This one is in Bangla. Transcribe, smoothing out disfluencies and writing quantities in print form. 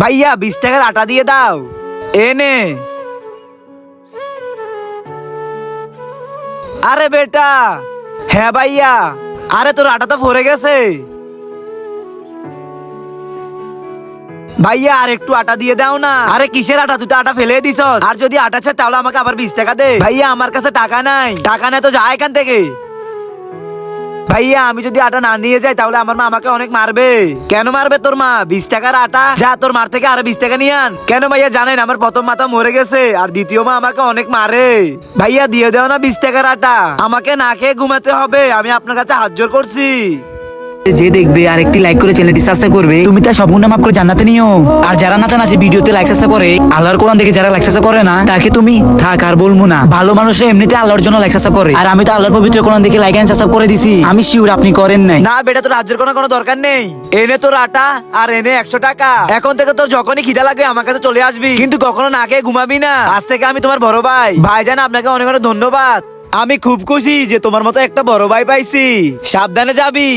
ভাইয়া 20 টাকার আটা দিয়ে দাও। এনে। আরে বেটা। হ্যাঁ ভাইয়া। আরে তোর আটা তো ভরে গেছে। ভাইয়া আর একটু আটা দিয়ে দাও না। আরে কিসের আটা, তুই তো আটা ফেলে দিছস। আর যদি আটা চাই তাহলে আমাকে আবার 20 টাকা দে। ভাইয়া আমার কাছে টাকা নাই, টাকা নাই তো যা এখান থেকে। ভাইয়া আমি যদি আটা না নিয়ে যাই তাহলে আমার মা আমাকে অনেক মারবে। কেন মারবে তোর মা? 20 টাকার আটা, যা তোর মার থেকে আরো 20 টাকা নিয়ে আন। কেন ভাইয়া জানেন আমার প্রথম মাথা মরে গেছে আর দ্বিতীয় মা আমাকে অনেক মারে। ভাইয়া দিয়ে দেও না 20 টাকার আটা, আমাকে না খেয়ে ঘুমাতে হবে, আমি আপনার কাছে হাত জোর করছি। যে দেখবে আর একটি লাইক করে চ্যানেলটি সাবস্ক্রাইব করবে, তুমি তার সব গুনাহ মাফ করে জান্নাতে নিও। আর যারা না জানা আছে ভিডিওতে লাইক সাবস্ক্রাইব করে, আল্লাহর কোরআন দেখে যারা লাইক সাবস্ক্রাইব করে না তাকে তুমি থাক আর বলবো না। ভালো মানুষে এমনিতে আল্লাহর জন্য লাইক সাবস্ক্রাইব করে, আর আমি তো আল্লাহর পবিত্র কোরআন দেখে লাইক এন্ড সাবস্ক্রাইব করে দিছি। আমি শিওর আপনি করেন নাই। না বেটা, তোর হাত জোর করার কোনো দরকার নেই। এনে তোর আটা আর এনে 100 টাকা। এখন থেকে তোর যখনই খিদা লাগবে আমার কাছে চলে আসবি, কিন্তু কখনো না খেয়ে ঘুমাবি না। আজ থেকে আমি তোমার বড় ভাই। ভাইজান আপনাকে অনেক অনেক ধন্যবাদ। আমি খুব খুশি যে তোমার মতো একটা বড় ভাই পাইছি। সাবধানে যাবি।